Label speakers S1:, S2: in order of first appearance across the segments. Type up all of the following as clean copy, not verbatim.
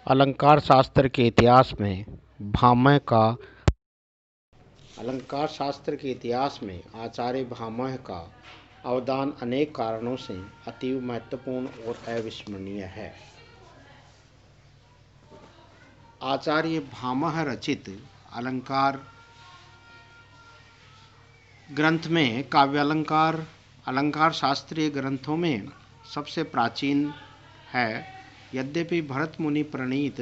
S1: अलंकार शास्त्र के इतिहास में भामह का अलंकार शास्त्र के इतिहास में आचार्य भामह का अवदान अनेक कारणों से अतीव महत्वपूर्ण और अविस्मरणीय है। आचार्य भामह रचित अलंकार ग्रंथ में काव्यालंकार अलंकार शास्त्रीय ग्रंथों में सबसे प्राचीन है। यद्यपि भरत मुनि प्रणीत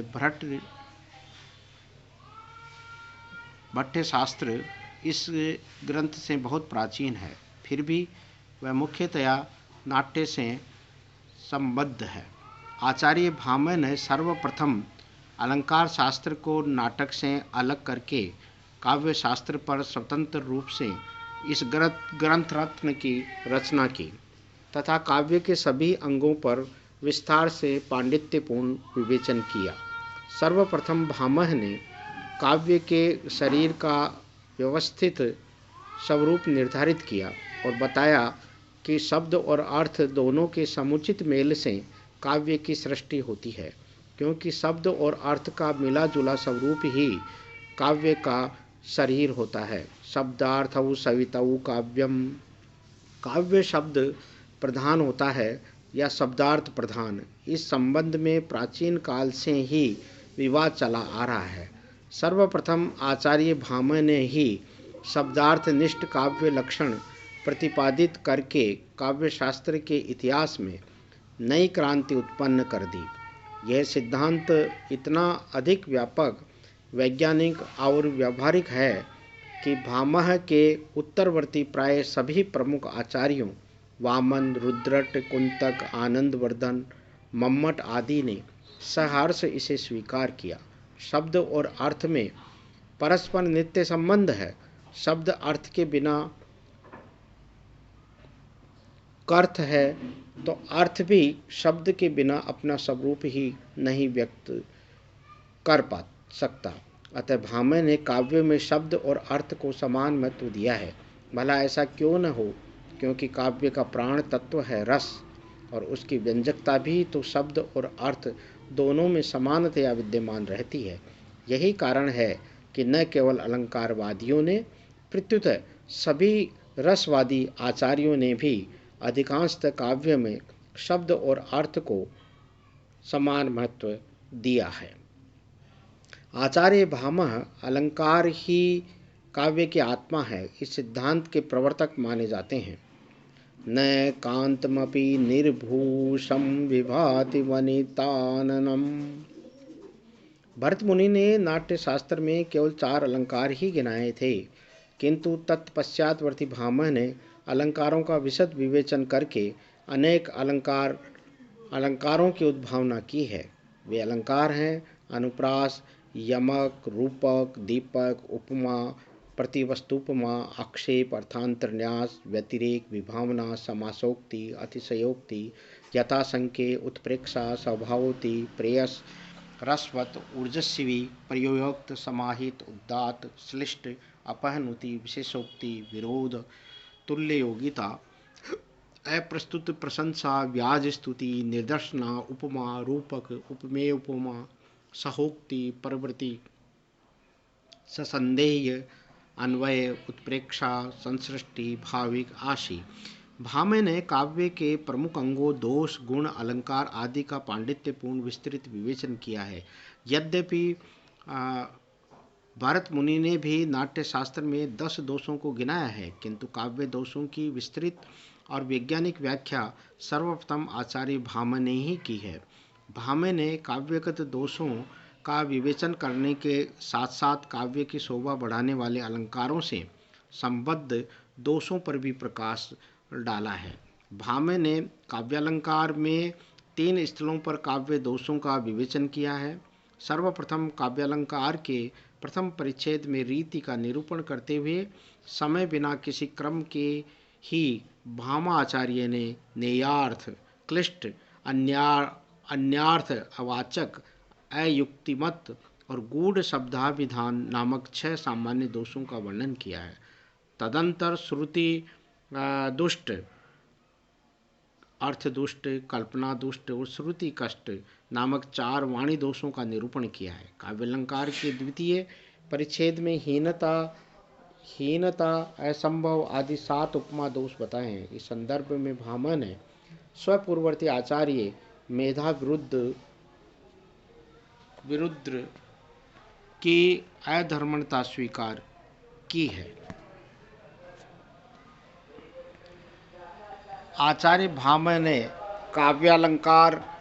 S1: भट्ट शास्त्र इस ग्रंथ से बहुत प्राचीन है, फिर भी वह मुख्यतया नाट्य से संबद्ध है। आचार्य भामह ने सर्वप्रथम अलंकार शास्त्र को नाटक से अलग करके काव्य शास्त्र पर स्वतंत्र रूप से इस ग्रंथ रत्न की रचना की तथा काव्य के सभी अंगों पर विस्तार से पांडित्यपूर्ण विवेचन किया। सर्वप्रथम भामह ने काव्य के शरीर का व्यवस्थित स्वरूप निर्धारित किया और बताया कि शब्द और अर्थ दोनों के समुचित मेल से काव्य की सृष्टि होती है, क्योंकि शब्द और अर्थ का मिला जुला स्वरूप ही काव्य का शरीर होता है। शब्दार्थौ सवितौ काव्यम, काव्य शब्द प्रधान होता है या शब्दार्थ प्रधान। इस संबंध में प्राचीन काल से ही विवाद चला आ रहा है। सर्वप्रथम आचार्य भामह ने ही शब्दार्थनिष्ठ काव्य लक्षण प्रतिपादित करके काव्य शास्त्र के इतिहास में नई क्रांति उत्पन्न कर दी। यह सिद्धांत इतना अधिक व्यापक, वैज्ञानिक और व्यावहारिक है कि भामह के उत्तरवर्ती प्राय सभी प्रमुख आचार्यों वामन, रुद्रट, कुंतक, आनंदवर्धन, मम्मट आदि ने सहर्ष इसे स्वीकार किया। शब्द और अर्थ में परस्पर नित्य संबंध है। शब्द अर्थ के बिना अर्थ है तो अर्थ भी शब्द के बिना अपना स्वरूप ही नहीं व्यक्त कर पा सकता। अतः भामह ने काव्य में शब्द और अर्थ को समान महत्व दिया है। भला ऐसा क्यों न हो, क्योंकि काव्य का प्राण तत्व है रस, और उसकी व्यंजकता भी तो शब्द और अर्थ दोनों में समानतया विद्यमान रहती है। यही कारण है कि न केवल अलंकारवादियों ने, प्रत्युत सभी रसवादी आचार्यों ने भी अधिकांशतः काव्य में शब्द और अर्थ को समान महत्व दिया है। आचार्य भामह अलंकार ही काव्य की आत्मा है, इस सिद्धांत के प्रवर्तक माने जाते हैं। न कांतमपि निर्भूषम विभाति वनिताननम। भरत मुनि ने नाट्य शास्त्र में केवल 4 अलंकार ही गिनाए थे, किंतु तत्पश्चातवर्ती भामह ने अलंकारों का विशद विवेचन करके अनेक अलंकारों की उद्भावना की है। वे अलंकार हैं अनुप्रास, यमक, रूपक, दीपक, उपमा, प्रतिवस्तुपमा, आक्षेप, अर्थांतरन्यास, व्यतिरेक, विभावना, समासोक्ति, अतिशयोक्ति, यथासंख्य, उत्प्रेक्षा, स्वभावोक्ति, प्रेयस, रसवत, ऊर्जस्वी, प्रयोक्त, समाहित, उदात्त, श्लिष्ट, अपहनुति, विशेषोक्ति, विरोध, तुल्य योगिता, अप्रस्तुत, प्रशंसा, व्याज स्तुति, निदर्शना, उपमा, रूपक, उपमेय उपमा, सहोक्ति, प्रवृत्ति, ससंदेह, अन्वय, उत्प्रेक्षा, संसृष्टि, भाविक, आशी। भामह ने काव्य के प्रमुख अंगों, दोष, गुण, अलंकार आदि का पांडित्यपूर्ण विस्तृत विवेचन किया है। यद्यपि भरत मुनि ने भी नाट्य शास्त्र में 10 दोषों को गिनाया है, किंतु काव्य दोषों की विस्तृत और वैज्ञानिक व्याख्या सर्वप्रथम आचार्य भामह ने ही की है। भामह ने काव्यगत दोषों का विवेचन करने के साथ साथ काव्य की शोभा बढ़ाने वाले अलंकारों से संबद्ध दोषों पर भी प्रकाश डाला है। भामह ने काव्यालंकार में 3 स्थलों पर काव्य दोषों का विवेचन किया है। सर्वप्रथम काव्यालंकार के प्रथम परिच्छेद में रीति का निरूपण करते हुए समय बिना किसी क्रम के ही भामाचार्य ने नेयार्थ, क्लिष्ट, अन्यार्थ अवाचक, अयुक्तिमत और गूढ़ शब्दाभिधान नामक 6 सामान्य दोषों का वर्णन किया है। तदंतर श्रुति दुष्ट अर्थ दुष्ट, कल्पना दुष्ट और श्रुति कष्ट नामक 4 वाणी दोषों का निरूपण किया है। काव्यालंकार के द्वितीय परिच्छेद में हीनता, असंभव आदि 7 उपमा दोष बताए हैं। इस संदर्भ में भामह ने स्वपूर्ववर्ती आचार्य मेधा विरुद्ध की अधर्मणता स्वीकार की है। आचार्य भामह ने काव्यालंकार